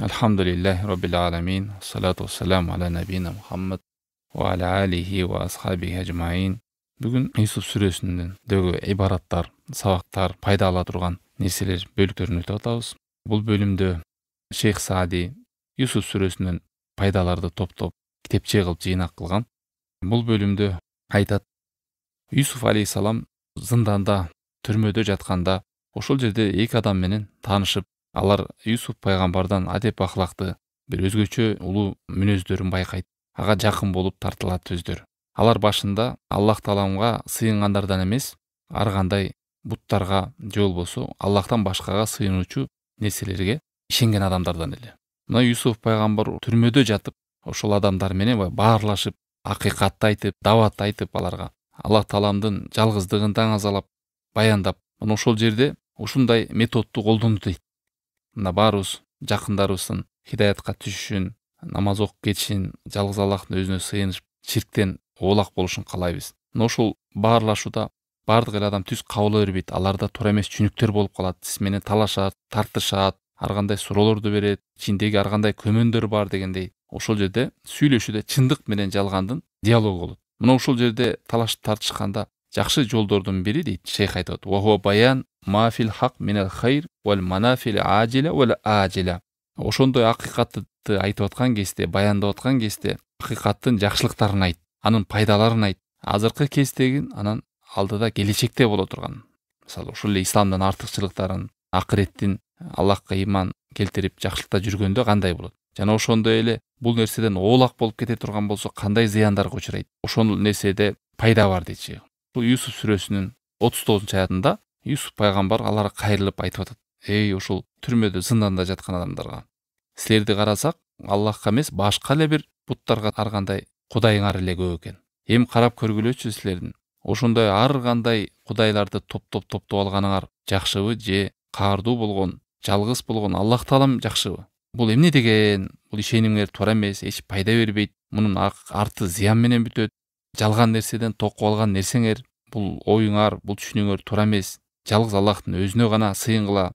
Elhamdülillahi Rabbil alemin. Salatu vesselamu ala nebine Muhammed ve ala alihi ve ashabihi ecmain. Bugün Yusuf Suresi'ndeki ibaratlar, sabaklar, payda ala turgan nerseler bölüklerini ötüp atабыз. Бұл bölümde Şeyh Saadi Yusuf Suresi'nden paydalardı топ kitepçe kılıp жыйнак кылган. Бұл bölümde айтат, Yusuf aleyhissalam zindanda, türmödө жатканда, ошол жерде эки адам менен таанышып, алар Yusuf пайгамбардан адеп ахлакты, бир өзгөчө улуу мүнөздөрүн байкайт. Ага жакын болуп тартылат өздөрү. Алар башында Аллах Тааламга сыйынгандардан эмес, ар кандай буттарга же болбосо Аллахтан башкага сыйынуучу нерселерге ишенген адамдардан эле. Мына Yusuf пайгамбар түрмөдө жатып, ошол адамдар менен баарлашып, акыйкатты айтып, дават айтып аларга Аллах Тааламдын жалгыздыгын таңазалап, баяндап, мына ошол жерде ушундай методду колдонду дейт. Мына баарыбыз жакындарыбыздын хидаятка түшүшүн, намаз окуп кетишин, жалгыз Аллахтын өзүнө сыйынышып, ширктен оолак болушун каалайбыз. Мына ошол баарлашууда бардык эле адам түз кабыл бербейт. Аларда туура эмес чүнүктөр болуп калат. Сиз менен талашат, тартышат, ар кандай суроолорду берет, ичиндеги ар кандай көмөндөр бар дегендей. Ошол жерде сүйлөшүүдө чындык менен жалгандын диалогу болот. Мына ошол жерде талашып тартышканда жакшы жолдордун бири дейт, шейх айтат. Ва хуа баян ма фил хак минал хайр вал манафил ажила вал ажила. Ошондой акыйкатты айтып аткан кезде, баяндап аткан кезде, акыйкаттын жакшылыктарын айт, анын пайдаларын айт. Азыркы кездеги анан алдыда келечекте боло турган. Мисалы, ушул эле исламдын артыкчылыктарын, акыреттин, Аллахка иман келтирип жакшылыкта жүргөндө кандай болот? Жана ошондой эле бул нерседен оолак болуп кете турган болсо кандай зыяндарга учурайт? Ошол нерседе пайда бар дейчи. Бул Yusuf сүрөсүнүн 39-аятында Yusuf пайгамбар аларга кайрылып айтып атат. Эй, ушул түрмөдө, зынданда жаткан адамдарга, силерди карасак, Аллахка эмес, башка эле бир буттарга ар кандай кудайыңар эле көп экен. Эми карап көргүлөчү силердин ошондой ар кандай кудайларды топтоп алганыңар жакшыбы же каардуу болгон, жалгыз болгон Аллах Таалам жакшыбы? Бул эмне деген? Бул ишенимиңер туура эмес, эч пайда бербейт. Мунун арты зыян менен бүтөт. Жалган нерседен токуп алган нерсеңер, бул оюңар, бул түшүнүүңөр туура эмес. Жалгыз Аллахтын өзүнө гана сыйынгыла.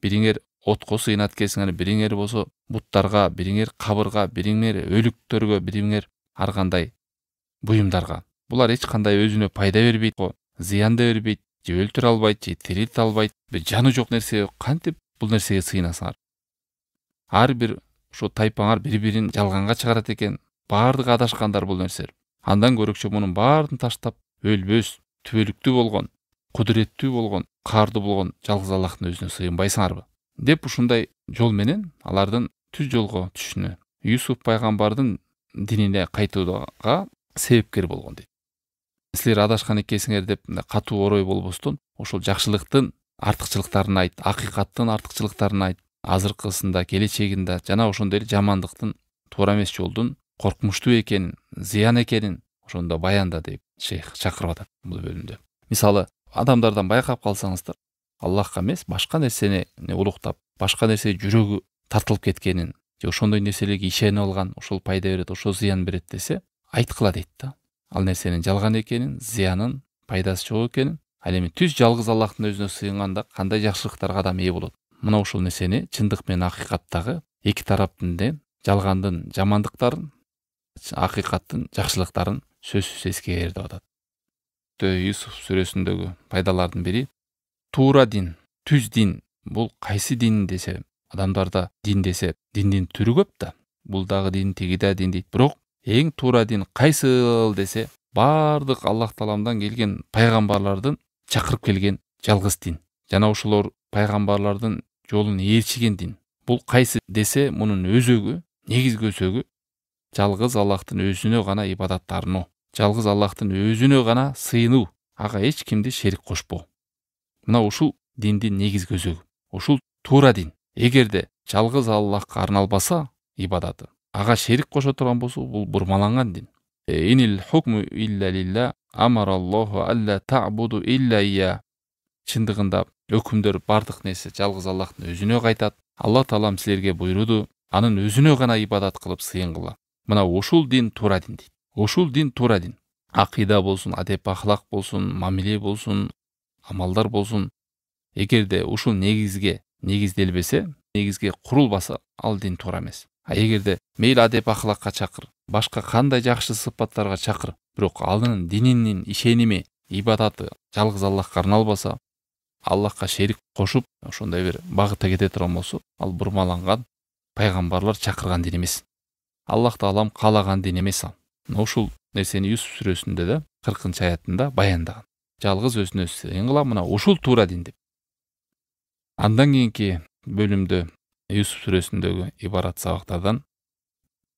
Бириңер отко сыйынат экенсиңер, бириңер болсо буттарга, бириңер кабырга, бириңер өлүктөргө, бириңер ар кандай буюмдарга. Булар эч кандай өзүнө пайда бербейт го, зыян да бербейт, же өлтүрө албайт, же тирилте албайт. Бир жаны жок нерсе кантип бул нерсеге сыйынасыңар? Ар бир ошо тайпаңар бири-бирин жалганга чыгарат экен. Бардыгы адашкандар бул нерселер. Андан көрөкчө мунун баарын таштап, өлбөс, түбөлүктүү болгон, кудуреттүү болгон, каардуу болгон жалгыз Аллахтын өзүнө сыйынбайсыңарбы? Деп ушундай жол менен алардын түз жолго түшүшүнө, Yusuf пайгамбардын динине кайтууга себепкер болгон дейт. Силер адашкан экенсиңер деп катуу орой болбостон, ошол жакшылыктын артыкчылыктарын айт, акыйкаттын артыкчылыктарын айт, азыркысында, келечегинде жана ошондой эле жамандыктын, туура эмес жолдун коркунучтуу экенин, зыян экенин ошондо баянда деп шейх чакырып атат бул бөлүмдө. Мисалы, адамдардан байкап калсаңыздар, Аллахка эмес, башка нерсени улуктап, башка нерсе жүрөгү тартылып кеткенин, же ошондой нерселерге ишенип алган, ошол пайда берет, ошол зыян берет десе, айткыла дейт да. Ал нерсенин жалган экенин, зыянын, пайдасы жок экенин, ал эми түз жалгыз Аллахтын өзүнө сыйынганда кандай жакшылыктарга адам ээ болот? Мына ушул нерсени чындык менен акыйкаттагы эки тараптын да жалгандын жамандыктарын, акыйкаттын жакшылыктарын сөзсүз эскерер деп атат. Yusuf сүрөсүндөгү пайдалардын бири туура дин, түз дин. Бул кайсы дин десе, адамдарда дин десе, диндин түрү көп да. Бул дагы дин, тиги да дин дейт. Бирок эң туура дин кайсыл десе, бардык Аллах Тааламдан келген пайгамбарлардын чакырып келген жалгыз дин. Жана ошолор пайгамбарлардын жолун ээрчиген дин. Бул кайсы десе, мунун өзөгү, негизги өзөгү жалгыз Аллахтын өзүнө гана ибадаттарынуу, жалгыз Аллахтын өзүнө гана сыйынуу, ага эч кимди шерик кошпоо. Мына ушул диндин негизги өзөгү. Ушул туура дин. Эгерде жалгыз Аллахка арналбаса ибадаты, ага шерик кошо турган болсо, бул бурмаланган дин. Инил хукму илля лилля амараллаху алла та'буду илля ия. Чындыгында өкүмдөр бардык нерсе жалгыз Аллахтын өзүнө кайтат. Алла Таалам силерге буйруду, анын өзүнө гана ибадат кылып сыйынгыла. Мына ушул дин туура дин дейт. Ушул дин туура дин. Акыйда болсун, адеп ахлак болсун, мамиле болсун, амалдар болсун. Эгерде ушул негизге негизделбесе, негизге курулбаса, ал дин туура эмес. Эгерде мейли адеп ахлакка чакыр, башка кандай жакшы сыпаттарга чакыр, бирок анын дининин ишеними, ибадаты жалгыз Аллахка арналбаса, Аллахка шерик кошуп, ошондой бир багытта кете турган болсо, ал бурмаланган пайгамбарлар чакырган дин эмес. Аллах таалам каалаган дин эмес ал. Ушул нерсени Юсуф сүрөсүндө да 40-аятында баяндаган. Жалгыз өзүнө сыйын кылам, мына ушул туура дин деп. Андан кийинки бөлүмдө Юсуф сүрөсүндөгү ибарат сабактардан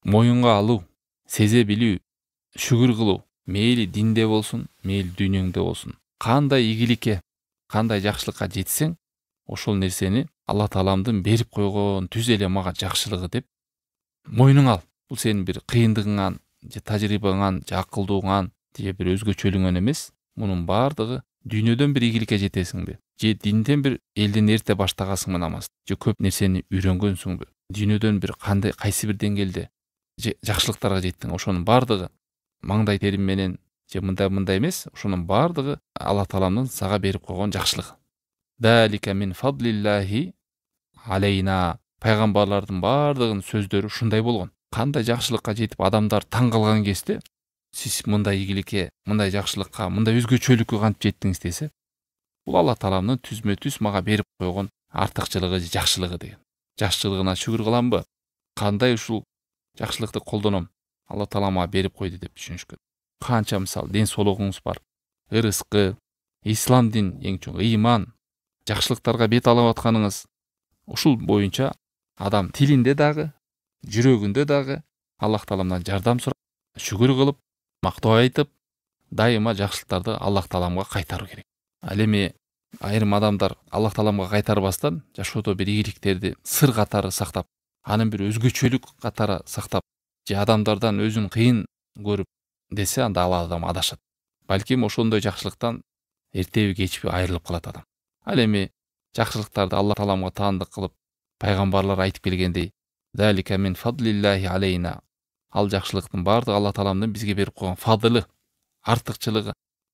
моюнга алуу, сезе билүү, шүгүр кылуу, мейли динде болсун, мейли дүйнөңдө болсун, кандай ийгиликке, кандай жакшылыкка жетсең, ошол нерсени Алла Тааламдын берип койгон түз эле мага жакшылыгы деп мойнуңа ал. Бул сенин бир кыйындыгыңан, же тажрыйбаңан, же акылдууңан, же бир өзгөчөлүгүңөн эмес. Мунун бардыгы дүйнөдөн бир ийгиликке жетесиңби, же динден бир элдин эрте баштагасыңбы намаз, же көп нерсени үйрөнгөнсүңбү, дүйнөдөн бир кандай кайсы бир деңгээлде же жакшылыктарга жеттиң, ошонун бардыгы маңдай терим менен же мындай эмес, ошонун бардыгы Алла Тааламдын сага берип койгон жакшылыгы. Далика мин фадлиллахи алейна. Пайгамбарлардын бардыгынын сөздөрү ушундай болгон. Кандай жакшылыкка жетип адамдар таң калган кезде, сиз мындай ийгиликке, мындай жакшылыкка, мындай өзгөчөлүккө кантип жеттиңиз десе, бул Алла Тааламдын түзмө-түз мага берип койгон артыкчылыгы же жакшылыгы деген. Жакшылыгына шүгүр кыламбы? Кандай ушул жакшылыкты колдоном? Алла Таала мага берип койду деп түшүнүшкөн. Канча мисал ден соолугуңуз бар, ырыскы, ислам дин эң чоң, ыйман, жакшылыктарга бет алып атканыңыз, ушул боюнча адам тилинде дагы, жүрөгүндө дагы Аллах Тааламдан жардам сурап, шүгүр кылып, мактоо айтып, дайыма жакшылыктарды Аллах Тааламга кайтаруу керек. Ал эми айрым адамдар Аллах Тааламга кайтарбастан жашоодо бир ийгиликтерди сыр катары сактап, анын бир өзгөчөлүк катары сактап, же адамдардан өзүн кыйын көрүп десе, анда ал адам адашат. Балким ошондой жакшылыктан эртеби кечпи айрылып калат адам. Ал эми жакшылыктарды Алла Тааламга таандык кылып, пайгамбарлар айтып келгендей, залика мин фадлиллахи алейна. Ал жакшылыктын бардыгы Алла Тааламдын бизге берип койгон фадылы, артыкчылыгы,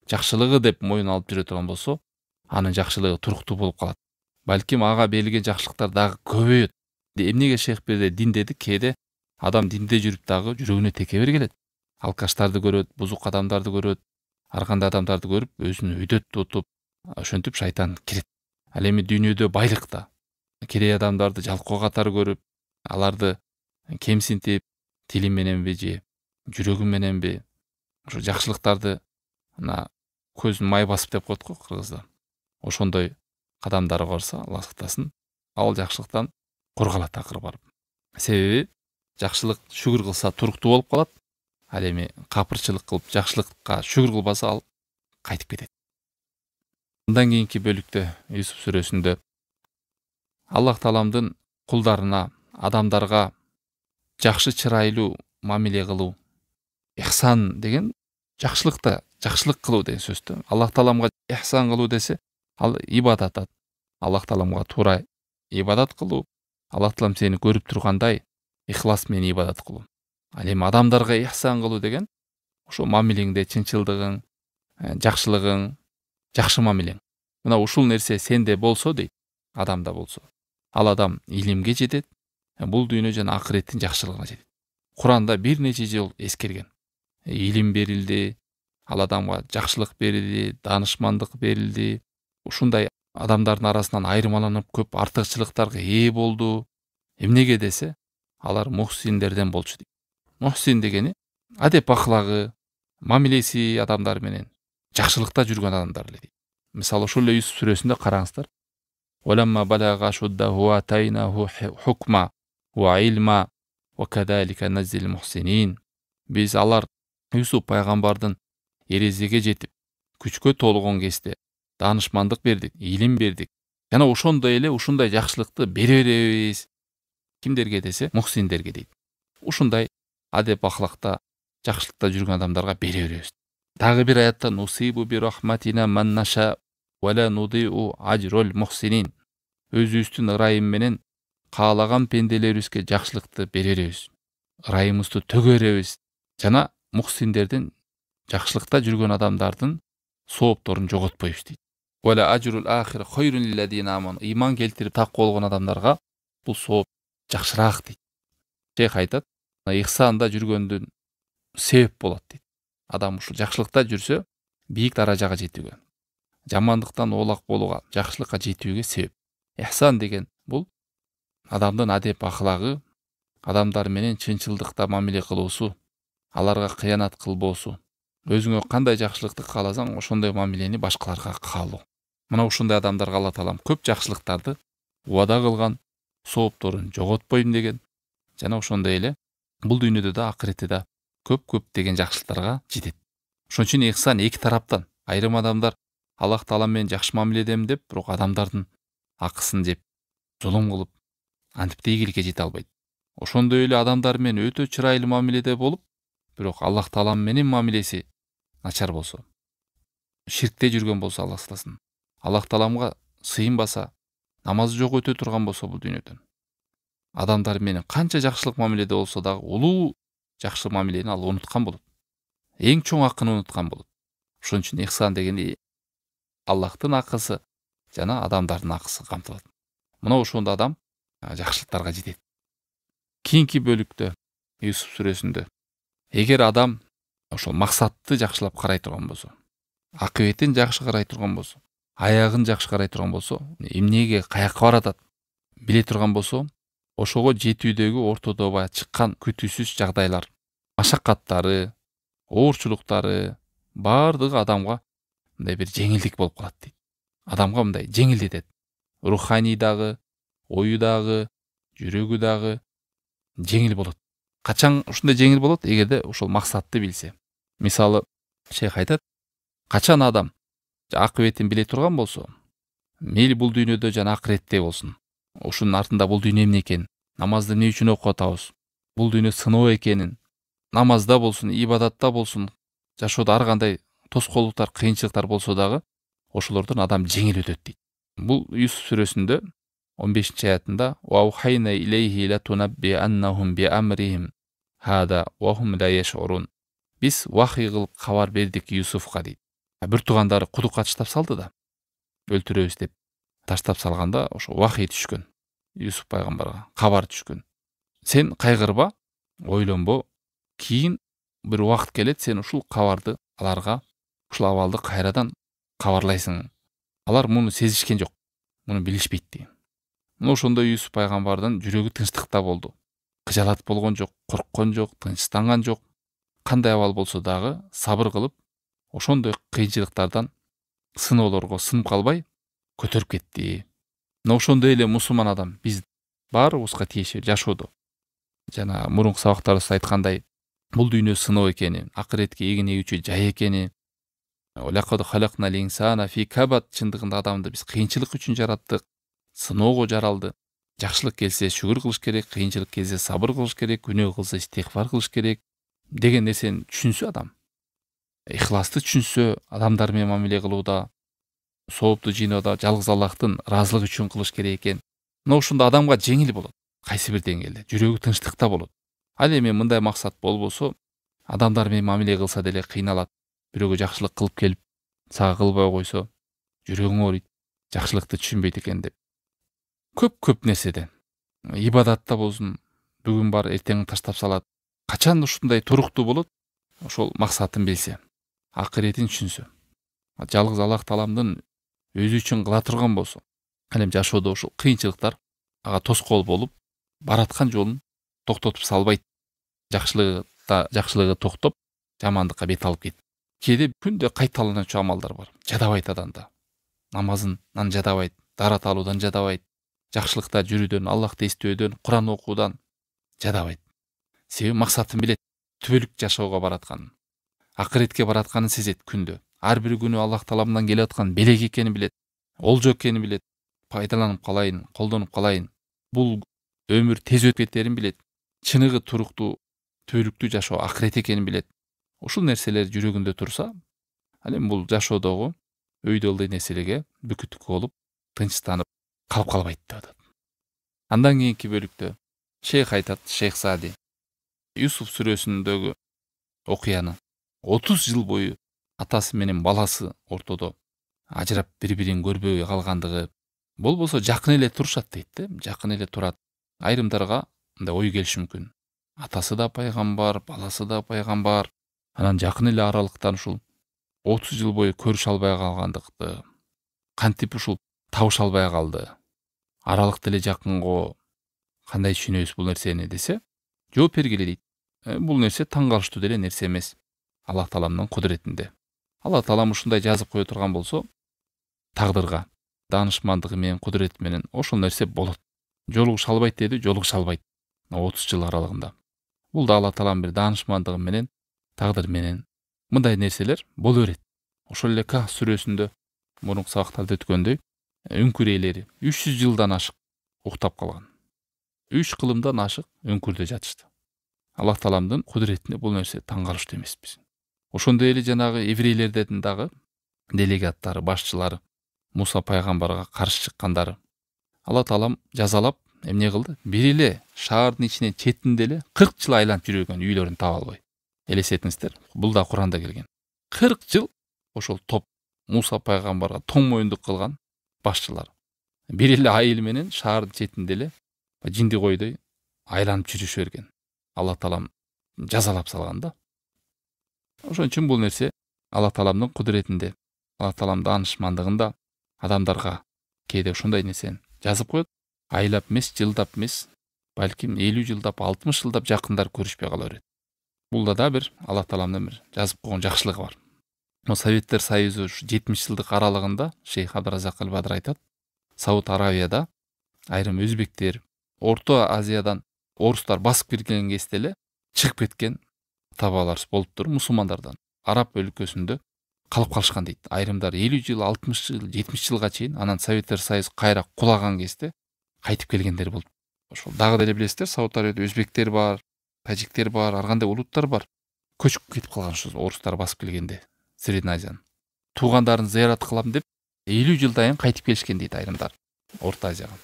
жакшылыгы деп мойун алып жүрө турган болсо, анын жакшылыгы туруктуу болуп калат. Балким ага берилген жакшылыктар дагы көбөйөт. Эмнеге шейх бирде дин дедик? Кээде адам динде жүрүп дагы жүрөгүнө текебер келет. Алкаштарды көрөт, бузук адамдарды көрөт, ар кандай адамдарды көрүп, өзүн өйдөт тутуп, ошентип шайтан кирет. Ал эми дүйнөдө байлыкта керей адамдарды жалкоо катары көрүп, аларды кемсинтип, тили мененби же жүрөгү мененби, ошо жакшылыктарды ана көзүн май басып деп коет го кыргызда. Ошондой кадамдары барса, Алла сактасын, ал жакшылыктан коргалат акыры барып. Себеби жакшылык шүгүр кылса туруктуу болуп калат. Ал эми капырчылык кылып жакшылыкка шүгүр кылбаса, ал кайтып кетет. Андан кийинки бөлүктө Юсуф сүрөсүндө Аллах Тааламдын кулдарына, адамдарга жакшы чырайлуу мамиле кылуу, ихсан деген жакшылыкта, жакшылык кылуу деген сөздө. Аллах Тааламга ихсан кылуу десе, ал ибадат. Аллах Тааламга туура ибадат кылуу, Аллах Таалам сени көрүп тургандай ихлас менен ибадат кылуу. Ал эми адамдарга ихсан кылуу деген ошо мамилеңде чынчылдыгың, жакшылыгың, жакшы мамилең. Мына ушул нерсе сенде болсо дейт, адамда болсо, ал адам илимге жетет, бул дүйнө жана акыреттин жакшылыгына жетет. Куранда бир нече жол эскерген. Илим берилди, ал адамга жакшылык берилди, данышмандык берилди. Ушундай адамдардын арасынан айырмаланып көп артыкчылыктарга ээ болду. Эмнеге десе, алар мухсиндерден болчу дейт. Мухсин дегени адеп ахлагы, мамилеси адамдар менен жакшылыкта жүргөн адамдар эле дейт. Мисалы ошол эле Юсуф сүрөсүндө караңыздар. Валамма балага шуддаху атайнаху хукма ва илма ва кадалика назил мухсинин. Биз алар Юсуф пайгамбардын эрезеге жетип, күчкө толгон кезде данышмандык бердик, илим бердик. Жана ошондой эле ушундай жакшылыкты бере беребиз. Кимдерге десе, мухсиндерге дейт. Ушундай адеп ахлакта, жакшылыкта жүргөн адамдарга бере беребиз. Дагы бир аятта нусибу би рахматина ман наша ва ла нудиу ажрул мухсинин. Өзүбүздүн ырайым менен каалаган пенделерибизге жакшылыкты бере беребиз. Ырайымызды төгө беребиз. Жана мухсиндердин, жакшылыкта жүргөн адамдардын соопторун жоготпойбуз дейт. Ва ла ажрул ахир хайрун лиллазина аман. Иман келтирип таква болгон адамдарга бул сооп жакшыраак дейт. Шейх айтат, ыхсанда жүргөндүн себеп болот дейт. Адам ушул жакшылыкта жүрсө, бийик даражага жетүүгө, жамандыктан оолак болууга, жакшылыкка жетүүгө себеп. Ихсан деген бул адамдын адеп аклагы, адамдар менен чынчылдыкта мамиле кылуусу, аларга кыянат кылбоосу. Өзүңө кандай жакшылыкты кааласаң, ошондой мамилени башкаларга кылуу. Мына ушундай адамдарга Алла таалам көп жакшылыктарды убада кылган, соопторун жоготпойм деген, жана ошондой эле бул дүйнөдө да акыретте да көп деген жакшылыктарга жетет. Ошон үчүн ихсан эки тараптан. Айрым адамдар Аллах таала менен жакшы мамиледем деп, бирок адамдардын акысын жеп, зулум кылып, антип да ийгиликке жете албайт. Ошондой эле адамдар менен өтө чырайлуу мамиледе болуп, бирок Аллах таала менен мамилеси начар болсо, ширкте жүргөн болсо, Аллах сактасын, Аллах тааламга сыйынбаса, намазы жок өтө турган болсо бул дүйнөдөн, адамдар менен канча жакшылык мамиледе болсо дагы улуу жакшы мамилени ал унуткан болот. Эң чоң акыны унуткан болот. Ошон үчүн ихсан дегенди Аллахтын акысы жана адамдардын акысы камтылат. Мына ошондо адам жакшылыктарга жетет. Кийинки бөлүктө Юсуф сүрөсүндө эгер адам ошол максатты жакшылап карай турган болсо, акыбетин жакшы карай турган болсо, аягын жакшы карай турган болсо, эмнеге каякка баратат биле турган болсо, ошого жетүүдөгү ортодо баягы чыккан күтүүсүз жагдайлар, машаккаттары, оорчулуктары баардыгы адамга мындай бир жеңилдик болуп калат дейт. Адамга мындай жеңилдетет. Руханий дагы, ою дагы, жүрөгү дагы жеңил болот. Качан ушундай жеңил болот? Эгерде ошол максатты билсе. Мисалы, шейх айтат, качан адам акыбетин биле турган болсо, мейли бул дүйнөдө жана акыретте болсун, ушунун артында бул дүйнө эмне экенин, намазды эмне үчүн окуп атабыз, бул дүйнө сыноо экенин, намазда болсун, ибадатта болсун, жашоодо ар кандай тоскоолдуктар, кыйынчылыктар болсо дагы ошолордон адам жеңил өтөт дейт. Бул Юсуф сүрөсүндө 15-аятында «Ваухайна илейхи латунабби аннахум би амрихим хада ва хум ла яшурун». Биз вахий кылып кабар бердик Юсуфка дейт. Бир туугандары кудукка таштап салды да, өлтүрөбүз деп таштап салганда ошо вахий түшкөн. Юсуф пайгамбарга кабар түшкөн. Сен кайгырба, ойлонбо, кийин бир убакыт келет, сен ушул кабарды аларга, ушул абалды кайрадан кабарлайсың. Алар муну сезишкен жок, муну билишпейт дейт. Мына ошондо Юсуф пайгамбардын жүрөгү тынчтыкта болду. Кыжалат болгон жок, корккон жок, тынчтанган жок. Кандай абал болсо дагы сабыр кылып, ошондой кыйынчылыктардан, сыноолорго сынып калбай көтөрүп кетти. Мына ошондой эле мусулман адам биз баарыбызга тиешелүү жашоодо. Жана мурунку сабактарыбызда айткандай, бул дүйнө сыноо экени, акыретке эгин эгүүчү жай экени, лакад халакна линсана фи кабат, чындыгында адамды биз кыйынчылык үчүн жараттык, сыноого жаралды. Жакшылык келсе шүгүр кылыш керек, кыйынчылык келсе сабыр кылыш керек, күнөө кылса истигфар кылыш керек деген нерсени түшүнсө адам, ихласты түшүнсө, адамдар менен мамиле кылууда, соопту жыйноодо жалгыз Аллахтын ыраазылыгы үчүн кылыш керек экен. Мына ошондо адамга жеңил болот. Кайсы бир деңгээлде жүрөгү тынчтыкта болот. Ал эми мындай максат болбосо, адамдар менен мамиле кылса деле кыйналат. Бирөөгө жакшылык кылып келип, сага кылбай койсо, жүрөгүң ооруйт, жакшылыкты түшүнбөйт экен деп. Көп нерседе, ибадатта болсун, бүгүн бар, эртең таштап салат. Качан ушундай туруктуу болот? Ошол максатын билсе, акыретин түшүнсө, жалгыз Аллах тааламдын өзү үчүн кыла турган болсо, ал эми жашоодо ушул кыйынчылыктар ага тоскоол болуп, бараткан жолун токтотуп салбайт. Жакшылыгы токтоп, жамандыкка бет алып кетет. Кээде күндө кайталанчу амалдар бар. Жадабайт адамда. Намазынан жадабайт, дарат алуудан жадабайт, жакшылыкта жүрүүдөн, Аллахты эстөөдөн, Куран окуудан жадабайт. Себеби максатын билет, түбөлүк жашоого баратканын, акыретке баратканын сезет күндө. Ар бир күнү Аллах тааламдан келип аткан белек экенин билет, олжо экенин билет, пайдаланып калайын, колдонуп калайын. Бул өмүр тез өтүп кетерин билет. Чыныгы туруктуу, түбөлүктүү жашоо акырет экенин билет. Ушул нерселер жүрөгүндө турса, ал эми бул жашоодогу өйдө ылдый нерселерге бүкүттүк болуп, тынчтанып калып калбайт деп атат. Андан кийинки бөлүктө шейх айтат, Шейх Саади, Юсуф сүрөсүндөгү окуяны 30 жыл бою атасы менен баласы ортодо ажырап бири-бирин көрбөй калгандыгы, болбосо жакын эле турушат дейт да, жакын эле турат. Айрымдарга мындай ой келиши мүмкүн. Атасы да пайгамбар, баласы да пайгамбар. Анан жакын эле аралыктан ушул 30 жыл бою көрүшө албай калгандыкты кантип ушул табыша албай калды? Аралык деле жакынго кандай түшүнөбүз бул нерсени десе, жооп бергиле дейт. Бул нерсе таң калыштуу деле нерсе эмес. Аллах Тааламдын кудуретинде. Аллах Таалам ушундай жазып кое турган болсо, тагдырга даанышмандыгы менен, кудурети менен ошол нерсе болот. Жолугуша албайт деди, жолугуша албайт. 30 жыл аралыгында. Бул да Аллах Тааламдын бир даанышмандыгы менен, тагдыр менен мындай нерселер боло берет. Ошол эле Кахф сүрөсүндө мурунку сабактарда өткөндөй, үңкүр ээлери 300 жылдан ашык уктап калган. 3 кылымдан ашык үңкүрдө жатышты. Аллах Тааламдын кудуретине бул нерсе таң калыштуу эмеспиз. Ошондой эле жанагы еврейлердин дагы делегаттары, башчылары, Муса пайгамбарга каршы чыккандары. Аллах Таалам жазалап, эмне кылды? Бир эле шаардын ичинен четинде эле 40 жыл айланып жүргөн үйлөрүн таба албай. Элестетиңиздер, бул да Куранда келген. 40 жыл ошол топ Муса пайгамбарга тоң моюндук кылган башчылар. Бир эле айыл менен шаардын четинде эле жинди койдой айланып жүрүшө берген. Аллах Таалам жазалап салган да. Ошон үчүн бул нерсе Аллах Тааламдын кудуретинде, Аллах Тааламдын даанышмандыгында адамдарга кээде ушундай нерсени жазып коет. Айлап эмес, жылдап эмес, балким 50 жылдап, 60 жылдап жакындар көрүшпөй кала берет. Бул да бир Аллах Тааламдын бир жазып койгон жакшылыгы бар. Советтер Союзу 70 жылдык аралыгында Шейх Абдыразак Албадыр айтат, Сауд Аравияда айрым өзбектер, Орто Азиядан орустар басып кирген кезде эле чыгып кеткен табалар болуптур мусулмандардан. Араб өлкөсүндө калып калышкан дейт. Айрымдар 50 жыл, 60 жыл, 70 жылга чейин, анан Советтер Союзу кайра кулаган кезде кайтып келгендер болду. Ошол дагы деле билесиздер, Сауд Аравияда өзбектер бар, тажиктер бар, ар кандай улуттар бар. Көчүп кетип калган ушул орустар басып келгенде Средний Азияны. Туугандарын зыярат кылам деп 50 жылдан кайтып келишкен дейт айрымдар Орто Азияга.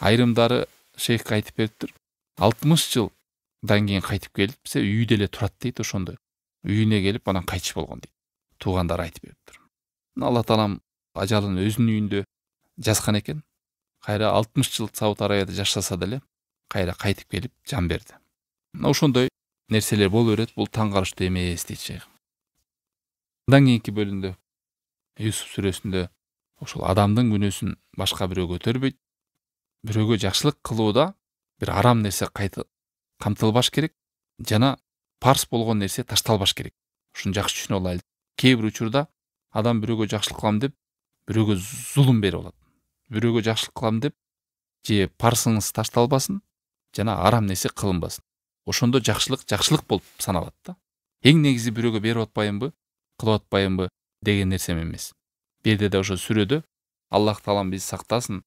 Айрымдары шейхке айтып бериптир. 60 жылдан кийин кайтып келип, биз үйдө эле турат дейт ошондой. Үйүнө келип анан кайтыш болгон дейт. Туугандары айтып бериптир. Аллах Таалам ажалын өзүнүн үйүндө жазган экен. Кайра 60 жыл Сауд Аравияда жашаса деле кайра кайтып келип жан берди. Ошондой нерселер боло берет, бул таң калыштуу эмес дейт шейх. Андан кийинки бөлүмдө Юсуф сүрөсүндө ошол адамдын күнөөсүн башка бирөө көтөрбөйт. Бирөөгө жакшылык кылууда бир арам нерсе камтылбаш керек, жана парс болгон нерсе ташталбаш керек. Ушуну жакшы түшүнүп алайлы. Кээ бир учурда адам бирөөгө жакшылык кылам деп бирөөгө зулум берип алат. Бирөөгө жакшылык кылам деп же парсыңыз ташталбасын, жана арам нерсе кылынбасын. Ошондо жакшылык болуп саналат да. Эң негизи бирөөгө берип атпайынбы, кылып атпайынбы деген нерсе эмес. Бу жерде да ошо сүрөдө Аллах Таалам бизди сактасын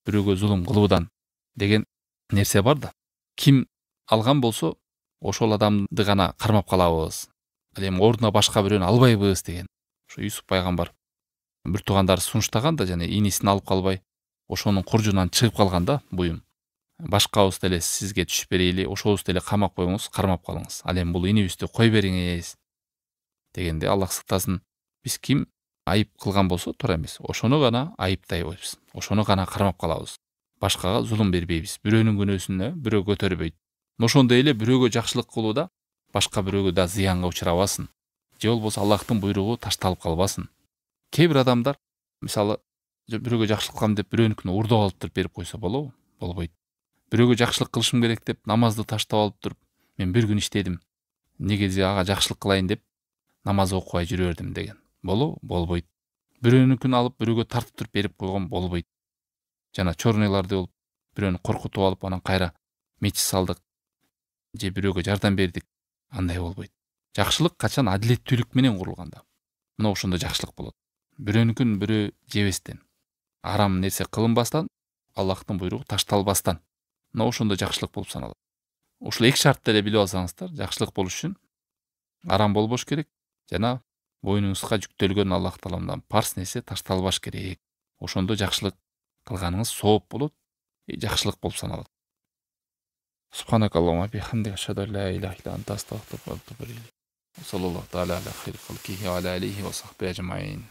бирөөгө зулум кылуудан деген нерсе бар да. Ким алган болсо, ошол адамды гана кармап калабыз. Ал эми ордуна башка бирөөнү албайбыз деген. Ошо Юсуф пайгамбар бир туугандары сунуштаган да, жана инисин алып калбай, ошонун куржунан чыгып калган да буюм. Башкабыз деле сизге түшүп берейли, ошобузду деле камап коюңуз, кармап калыңыз. Ал эми бул инибизди кой бериңиз дегенде Аллах сактасын. Биз ким айып кылган болсо туура эмес. Ошону гана айыптайбыз. Ошону гана кармап калабыз. Башкага зулум бербейбиз. Бирөөнүн күнөөсүнө бирөө көтөрбөйт. Ошондой эле бирөөгө жакшылык кылууда башка бирөөгө да зыянга учурабасын. Же болбосо Аллахтын буйругу ташталып калбасын. Кээ бир адамдар мисалы бирөөгө жакшылык кылам деп бирөөнүкүнө урдуп алып туруп берип койсо болобу? Болбойт. Бирөөгө жакшылык кылышым керек деп намазды таштап алып туруп, мен бир күн иштедим, негизи ага жакшылык кылайын деп намаз окубай жүрө бердим деген. Болбойт. Бирөөнүкүн алып бирөөгө тартып туруп берип койгон болбойт. Жана чорнойларды болуп бирөөнү коркутуп алып анан кайра мечит салдык же бирөөгө жардам бердик. Андай болбойт. Жакшылык качан адилеттүүлүк менен курулганда. Мына ошондо жакшылык болот. Бирөөнүкүн бирөө жебестен, арам нерсе кылынбастан, Аллахтын буйругу ташталбастан. Мына ошондо жакшылык болуп саналат. Ушул эки шартты эле билип алсаңыздар, жакшылык болуш үчүн арам болбош керек, жана боюнуңузга жүктөлгөн Аллах Тааламдан парс нерсе ташталбаш керек. Ошондо жакшылык кылганыңыз сооп болот, жакшылык болуп саналат. Субханакаллахумма бихамдика ашхаду ан ла илаха илля анта астагфирука ва атубу илейк. Саллаллаху тааля аля хайри халкихи ва аля алихи ва сахбихи ажмаин.